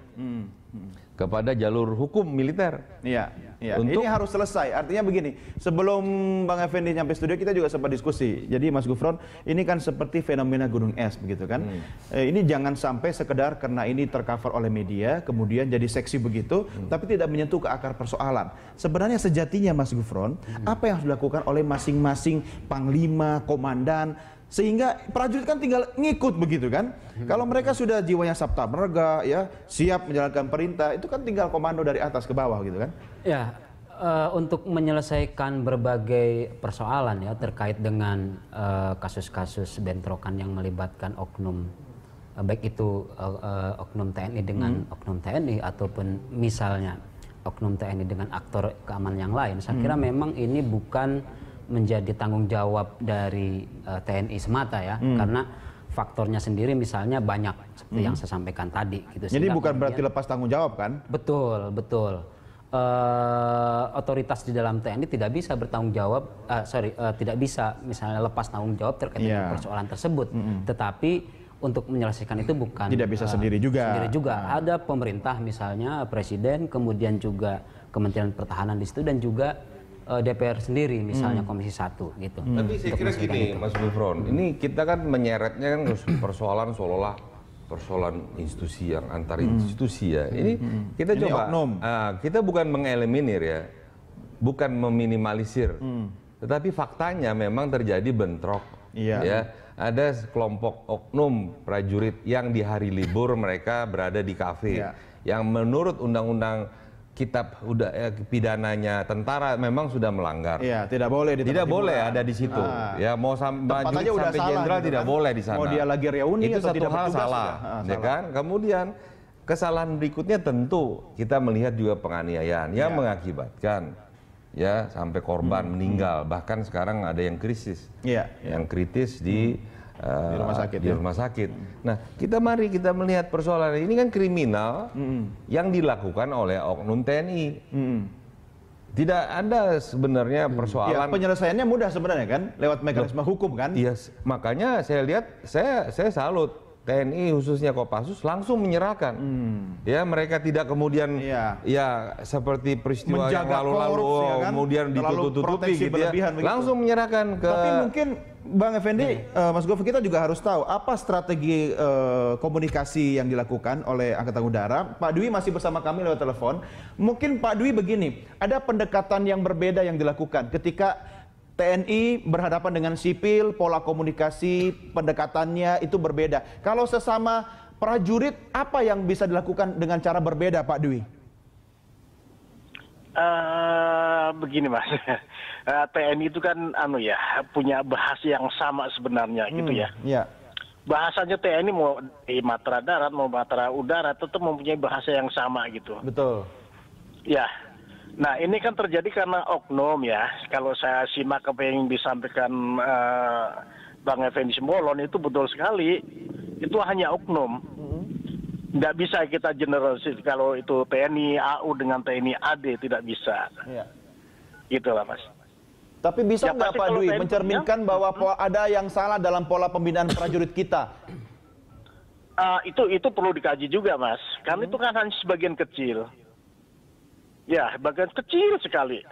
kepada jalur hukum militer. Ini harus selesai. Artinya begini, sebelum Bang Effendi nyampe studio kita juga sempat diskusi. Jadi Mas Gufron, ini kan seperti fenomena gunung es begitu kan. Ini jangan sampai sekedar karena ini tercover oleh media kemudian jadi seksi begitu, tapi tidak menyentuh ke akar persoalan. Sebenarnya sejatinya Mas Gufron, apa yang harus dilakukan oleh masing-masing panglima, komandan, sehingga prajurit kan tinggal ngikut begitu kan. Kalau mereka sudah jiwanya Sabta Marga ya, siap menjalankan perintah, itu kan tinggal komando dari atas ke bawah gitu kan. Ya, untuk menyelesaikan berbagai persoalan ya terkait dengan kasus-kasus bentrokan yang melibatkan oknum, baik itu oknum TNI dengan oknum TNI ataupun misalnya oknum TNI dengan aktor keamanan yang lain, saya kira memang ini bukan menjadi tanggung jawab dari TNI semata ya, karena faktornya sendiri misalnya banyak seperti yang saya sampaikan tadi gitu. Jadi bukan berarti lepas tanggung jawab kan? Betul. Otoritas di dalam TNI tidak bisa bertanggung jawab, tidak bisa misalnya lepas tanggung jawab terkait dengan persoalan tersebut. Tetapi untuk menyelesaikan itu bukan tidak bisa sendiri juga. Ada pemerintah misalnya presiden, kemudian juga Kementerian Pertahanan di situ dan juga DPR sendiri, misalnya Komisi 1 gitu. Tapi saya kira gini, Mas Gufron, ini kita kan menyeretnya kan persoalan seolah-olah persoalan institusi yang antar institusi ya. Ini kita coba, kita bukan mengeliminir ya, bukan meminimalisir, tetapi faktanya memang terjadi bentrok. Ya, ada kelompok oknum prajurit yang di hari libur mereka berada di kafe, yang menurut undang-undang kitab pidananya tentara memang sudah melanggar. Iya, tidak boleh tidak boleh ada di situ. Ya, mau sampai jenderal gitu tidak kan? boleh di sana. Mau dia lagi reuni itu atau satu tidak hal bertugas salah, ya kan? Kemudian kesalahan berikutnya tentu kita melihat juga penganiayaan yang mengakibatkan ya sampai korban meninggal, bahkan sekarang ada yang krisis, yang kritis di rumah sakit. Nah, mari kita melihat persoalan ini kan kriminal yang dilakukan oleh oknum TNI. Tidak ada sebenarnya persoalan. Penyelesaiannya mudah sebenarnya kan, lewat mekanisme hukum kan? Iya, makanya saya lihat, saya salut. TNI khususnya Kopassus langsung menyerahkan. Ya, mereka tidak kemudian ya seperti peristiwa yang lalu-lalu kemudian ditutup-tutupi gitu ya. Langsung menyerahkan ke. Tapi mungkin Bang Effendi, Mas Gofur, kita juga harus tahu apa strategi komunikasi yang dilakukan oleh Angkatan Udara. Pak Dwi masih bersama kami lewat telepon. Mungkin Pak Dwi begini, ada pendekatan yang berbeda yang dilakukan ketika TNI berhadapan dengan sipil, pola komunikasi, pendekatannya itu berbeda. Kalau sesama prajurit, apa yang bisa dilakukan dengan cara berbeda, Pak Dwi? Begini Mas, TNI itu kan punya bahasa yang sama sebenarnya gitu ya. Bahasanya TNI mau di matra darat, mau matra udara, tetap mempunyai bahasa yang sama gitu. Betul. Ya. Nah, ini kan terjadi karena oknum ya. Kalau saya simak apa yang disampaikan Bang Effendi Simbolon itu betul sekali. Itu hanya oknum. Nggak bisa kita generalisir kalau itu TNI AU dengan TNI AD, tidak bisa. Gitu lah, Mas. Tapi bisa nggak Pak Dwi mencerminkan bahwa ada yang salah dalam pola pembinaan prajurit kita? Itu perlu dikaji juga, Mas. Karena itu kan hanya sebagian kecil. Ya, bagian kecil sekali.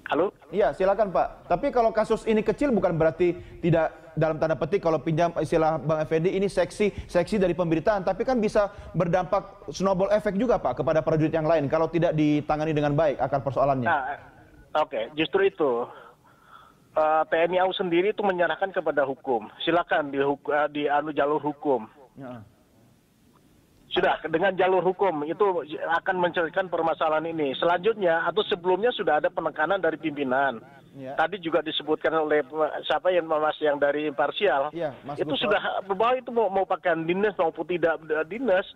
Halo? Iya, silakan Pak. Tapi kalau kasus ini kecil bukan berarti tidak, dalam tanda petik kalau pinjam istilah Bang Effendi, ini seksi dari pemberitaan, tapi kan bisa berdampak snowball effect juga Pak kepada prajurit yang lain kalau tidak ditangani dengan baik akar persoalannya. Oke, justru itu. TNI AU sendiri itu menyerahkan kepada hukum. Silakan di jalur hukum. Sudah, dengan jalur hukum itu akan menyelesaikan permasalahan ini. Selanjutnya atau sebelumnya sudah ada penekanan dari pimpinan. Tadi juga disebutkan oleh siapa yang dari imparsial. Itu sudah bahwa itu mau pakaian dinas maupun tidak dinas,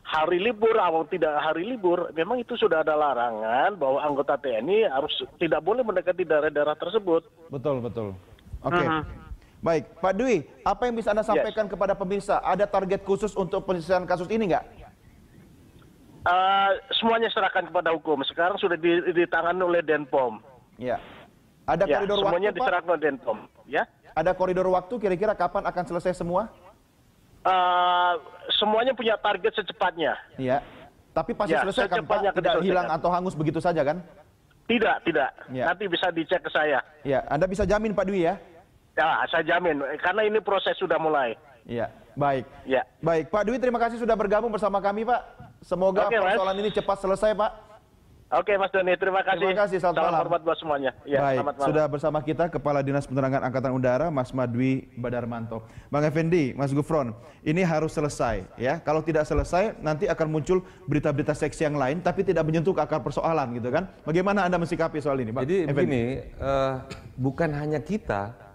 hari libur atau tidak hari libur, memang itu sudah ada larangan bahwa anggota TNI harus tidak boleh mendekati daerah-daerah tersebut. Betul. Oke. Baik, Pak Dwi, apa yang bisa Anda sampaikan kepada pemirsa? Ada target khusus untuk penyelesaian kasus ini nggak? Semuanya serahkan kepada hukum. Sekarang sudah ditangani oleh Denpom. Ya. Ada koridor semuanya waktu, diserahkan oleh Denpom. Ya. Ada koridor waktu kira-kira kapan akan selesai semua? Semuanya punya target secepatnya. Iya. Tapi pasti selesai kan Pak? Tidak hilang atau hangus begitu saja kan? Tidak. Nanti bisa dicek ke saya. Ya, Anda bisa jamin Pak Dwi ya? Ya, saya jamin, karena ini proses sudah mulai. Iya, baik. Ya. Baik, Pak Dwi terima kasih sudah bergabung bersama kami Pak. Semoga persoalan ini cepat selesai Pak. Oke Mas Doni, terima kasih. Terima kasih, selamat malam. Salam hormat buat semuanya. Ya, baik, selamat malam. sudah bersama kita Kepala Dinas Penerangan Angkatan Udara, Mas Madwi Badarmanto. Bang Effendi, Mas Gufron, ini harus selesai ya. Kalau tidak selesai, nanti akan muncul berita-berita seksi yang lain, tapi tidak menyentuh ke akar persoalan gitu kan. Bagaimana Anda mensikapi soal ini, Bang? Jadi begini, bukan hanya kita,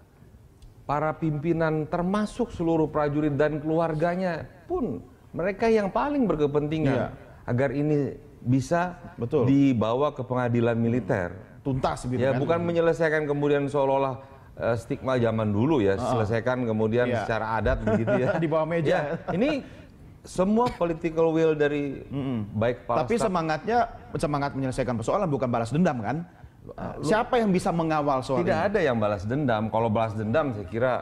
para pimpinan termasuk seluruh prajurit dan keluarganya pun mereka yang paling berkepentingan agar ini bisa dibawa ke pengadilan militer. Tuntas gitu ya, kan? Bukan menyelesaikan kemudian seolah-olah stigma zaman dulu ya, selesaikan kemudian secara adat begitu ya. Di bawah meja. Ya, ini semua political will dari baik Pak. Tapi semangat menyelesaikan persoalan bukan balas dendam kan? Siapa yang bisa mengawal soal Tidak ada yang balas dendam. Kalau balas dendam saya kira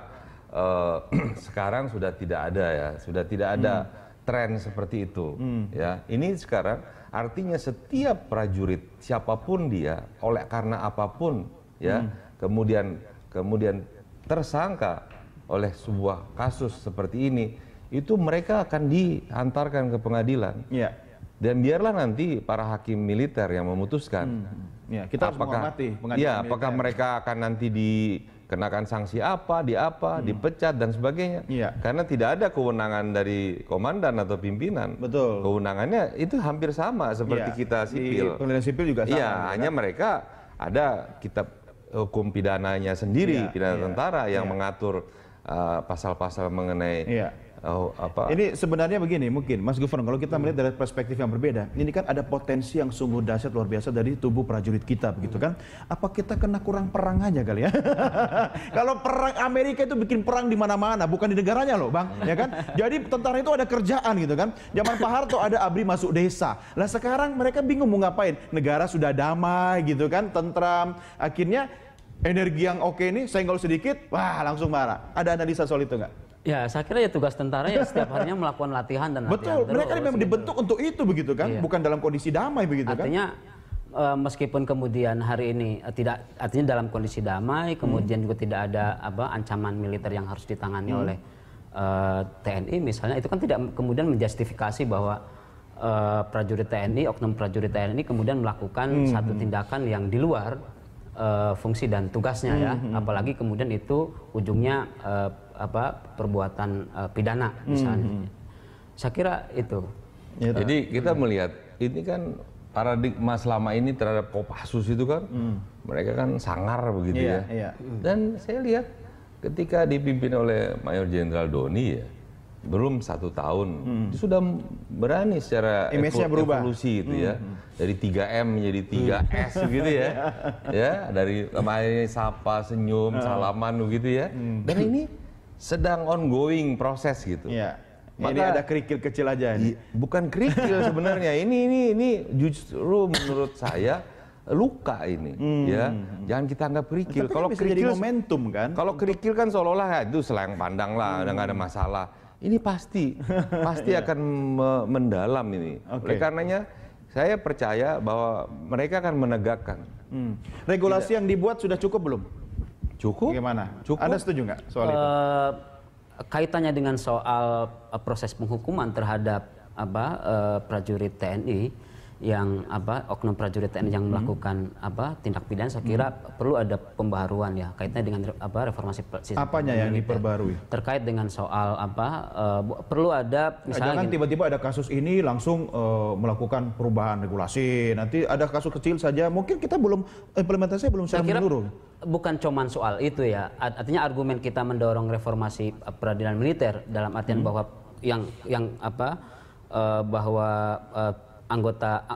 sekarang sudah tidak ada ya. Sudah tidak ada tren seperti itu. Ya, ini sekarang artinya setiap prajurit siapapun dia, karena apapun, ya, kemudian tersangka oleh sebuah kasus seperti ini, itu mereka akan diantarkan ke pengadilan. Ya. Dan biarlah nanti para hakim militer yang memutuskan. Ya, kita harus menghormati pengadilan militer. Apakah mereka akan nanti dikenakan sanksi apa, dipecat dan sebagainya. Ya. Karena tidak ada kewenangan dari komandan atau pimpinan. Betul. Kewenangannya itu hampir sama seperti kita sipil. Di pengadilan sipil juga sama. Iya, hanya mereka ada kitab hukum pidananya sendiri, pidana tentara yang mengatur pasal-pasal mengenai Ini sebenarnya begini, mungkin Mas Gufron, kalau kita melihat dari perspektif yang berbeda, ini kan ada potensi yang sungguh dahsyat luar biasa dari tubuh prajurit kita, begitu kan? Apa kita kena kurang perang aja kali ya? Kalau perang Amerika itu bikin perang di mana-mana, bukan di negaranya loh, Bang, ya kan? Jadi tentara itu ada kerjaan gitu kan? Zaman Pak Harto ada ABRI masuk desa. Lah sekarang mereka bingung mau ngapain? Negara sudah damai gitu kan, tentram. Akhirnya energi yang oke ini senggol sedikit, wah langsung marah. Ada analisa soal itu nggak? Ya, saya kira ya tugas tentara ya setiap harinya melakukan latihan dan betul, latihan mereka memang dibentuk untuk itu begitu kan, bukan dalam kondisi damai begitu kan. Artinya meskipun kemudian hari ini artinya dalam kondisi damai, kemudian juga tidak ada ancaman militer yang harus ditangani oleh TNI misalnya, itu kan tidak kemudian menjustifikasi bahwa prajurit TNI, oknum prajurit TNI kemudian melakukan satu tindakan yang di luar fungsi dan tugasnya ya, apalagi kemudian itu ujungnya perbuatan pidana misalnya. Saya kira itu. Jadi kita melihat ini kan paradigma selama ini terhadap Kopassus itu kan mereka kan sangar begitu ya. Dan saya lihat ketika dipimpin oleh Mayor Jenderal Doni ya, belum 1 tahun dia sudah berani secara evolusi itu ya, dari 3M menjadi 3S gitu ya. Ya, dari kemarin sapa, senyum, salaman gitu ya. Dan ini sedang ongoing proses gitu. Iya. Maka ini ada kerikil kecil aja ini. Bukan kerikil sebenarnya. Ini justru menurut saya luka ini ya. Jangan kita anggap kerikil. Kalau kerikil jadi momentum kan. Kalau kerikil kan seolah-olah ya, itu selang pandang lah, udah nggak ada masalah. Ini pasti akan mendalam ini. Oleh karenanya saya percaya bahwa mereka akan menegakkan. Regulasi yang dibuat sudah cukup belum? Cukup. Bagaimana? Cukup. Anda setuju nggak soal itu? Kaitannya dengan soal proses penghukuman terhadap prajurit TNI yang oknum prajurit TNI yang melakukan tindak pidana, saya kira perlu ada pembaharuan ya kaitannya dengan reformasi sistem. Apanya yang diperbarui? Terkait dengan soal perlu ada misalnya jangan tiba-tiba ada kasus ini langsung melakukan perubahan regulasi. Nanti ada kasus kecil saja, mungkin kita belum implementasinya belum secara menyeluruh. Bukan cuman soal itu ya. Artinya argumen kita mendorong reformasi peradilan militer dalam artian bahwa bahwa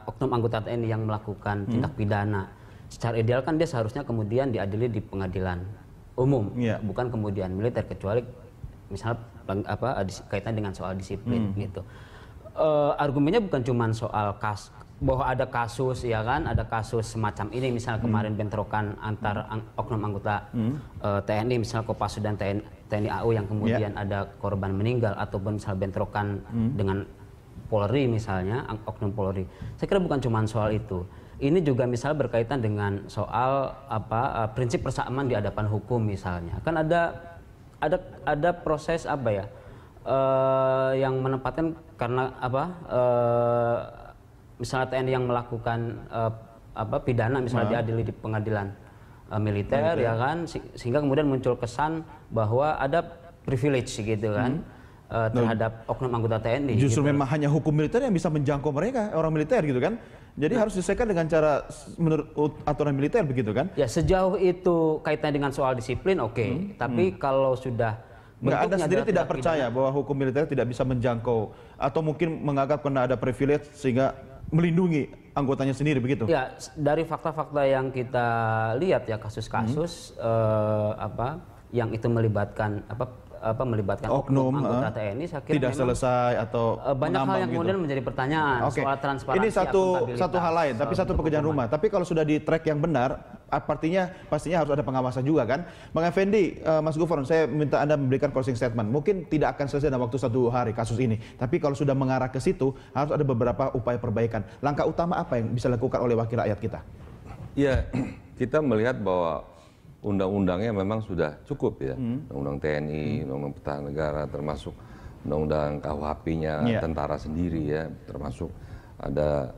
oknum anggota TNI yang melakukan tindak pidana secara ideal kan dia seharusnya kemudian diadili di pengadilan umum, bukan kemudian militer, kecuali misalnya kaitan dengan soal disiplin gitu. Argumennya bukan cuma soal bahwa ada kasus ya kan, ada kasus semacam ini misalnya kemarin bentrokan antar oknum anggota TNI misalnya Kopassus dan TNI AU yang kemudian ada korban meninggal, ataupun misalnya bentrokan dengan Polri misalnya, oknum Polri. Saya kira bukan cuma soal itu. Ini juga misalnya berkaitan dengan soal prinsip persamaan di hadapan hukum misalnya. Kan ada proses yang menempatkan karena misalnya TNI yang melakukan pidana misalnya diadili di pengadilan militer ya kan, sehingga kemudian muncul kesan bahwa ada privilege gitu kan terhadap oknum anggota TNI. Justru gitu. memang hanya hukum militer yang bisa menjangkau mereka, orang militer gitu kan. Jadi harus diselesaikan dengan cara menurut aturan militer begitu kan? Ya sejauh itu kaitannya dengan soal disiplin tapi kalau sudah Anda sendiri tidak percaya bahwa hukum militer tidak bisa menjangkau atau mungkin menganggap karena ada privilege sehingga melindungi anggotanya sendiri begitu? Ya, dari fakta-fakta yang kita lihat ya, kasus-kasus yang itu melibatkan oknum anggota TNI, saya kira tidak selesai atau banyak hal yang kemudian menjadi pertanyaan soal transparansi. Ini satu hal lain, tapi satu pekerjaan rumah. Tapi kalau sudah di track yang benar, Artinya pastinya harus ada pengawasan juga kan. Bang Effendi, Mas Gufron, saya minta Anda memberikan closing statement. Mungkin tidak akan selesai dalam waktu 1 hari kasus ini, tapi kalau sudah mengarah ke situ harus ada beberapa upaya perbaikan. Langkah utama apa yang bisa dilakukan oleh wakil rakyat kita? Ya, kita melihat bahwa undang-undangnya memang sudah cukup ya. Undang-undang TNI, Undang-undang Pertahanan Negara, termasuk Undang-undang KUHP-nya tentara sendiri ya, termasuk ada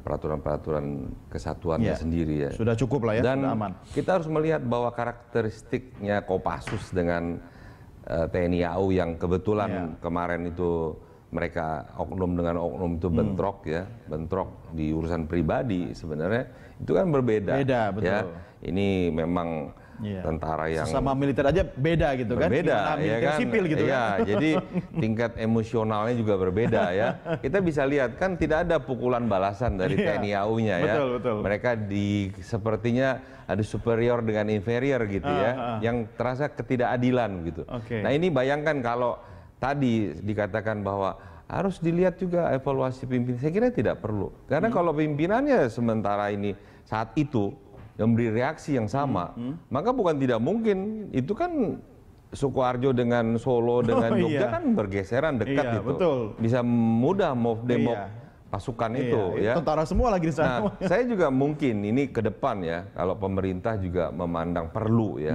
peraturan-peraturan kesatuannya sendiri ya. Sudah cukup lah ya, dan sudah aman. Kita harus melihat bahwa karakteristiknya Kopassus dengan TNI AU yang kebetulan kemarin itu mereka oknum dengan oknum itu bentrok ya, bentrok di urusan pribadi sebenarnya itu kan berbeda. Beda, betul. Ya, ini memang tentara yang sama militer aja beda gitu kan, berbeda militer ya kan, sipil gitu kan. Jadi tingkat emosionalnya juga berbeda ya. Kita bisa lihat kan tidak ada pukulan balasan dari TNI AU-nya ya. Betul. Mereka sepertinya ada superior dengan inferior gitu ya, yang terasa ketidakadilan gitu. Nah ini bayangkan kalau tadi dikatakan bahwa harus dilihat juga evaluasi pimpinan, saya kira tidak perlu. Karena kalau pimpinannya sementara ini saat itu memberi reaksi yang sama, maka bukan tidak mungkin. Itu kan Sukoharjo dengan Solo dengan Jogja kan bergeseran dekat gitu. Betul. Bisa mudah mau demok pasukan itu ya. Tentara semua lagi di sana. Nah, saya juga mungkin ini ke depan ya, kalau pemerintah juga memandang perlu ya,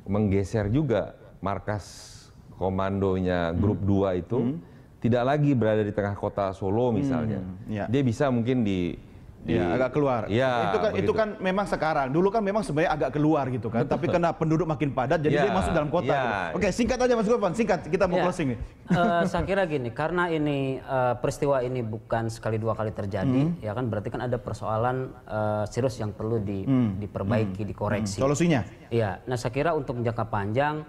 menggeser juga markas komandonya grup 2 itu tidak lagi berada di tengah kota Solo misalnya. Dia bisa mungkin agak keluar. Ya, itu kan memang sekarang. Dulu kan memang sebenarnya agak keluar gitu kan. Tapi karena penduduk makin padat, jadi dia masuk dalam kota. Gitu. Oke, singkat aja Mas Gufron, singkat. Kita mau closing nih. Saya kira gini, karena ini peristiwa ini bukan sekali 2 kali terjadi, ya kan berarti kan ada persoalan serius yang perlu diperbaiki, dikoreksi. Solusinya? Iya. Nah, saya kira untuk jangka panjang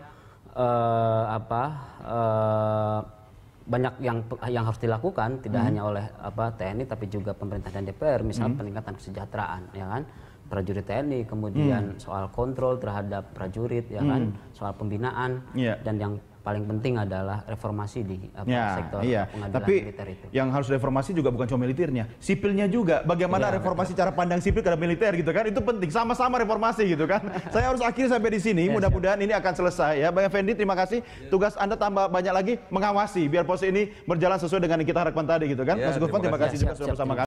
banyak yang harus dilakukan, tidak hanya oleh TNI tapi juga pemerintah dan DPR, misalnya peningkatan kesejahteraan ya kan prajurit TNI, kemudian soal kontrol terhadap prajurit ya kan, soal pembinaan dan yang paling penting adalah reformasi di sektor pengadilan militer itu. Yang harus reformasi juga bukan cuma militernya, sipilnya juga. Bagaimana reformasi cara pandang sipil ke militer gitu kan, itu penting. Sama-sama reformasi gitu kan. Saya harus akhiri sampai di sini. Mudah-mudahan ini akan selesai ya. Bang Effendi, terima kasih. Tugas Anda tambah banyak lagi mengawasi biar proses ini berjalan sesuai dengan yang kita harapkan tadi gitu kan. Mas Gufron, terima kasih juga sudah bersama kami.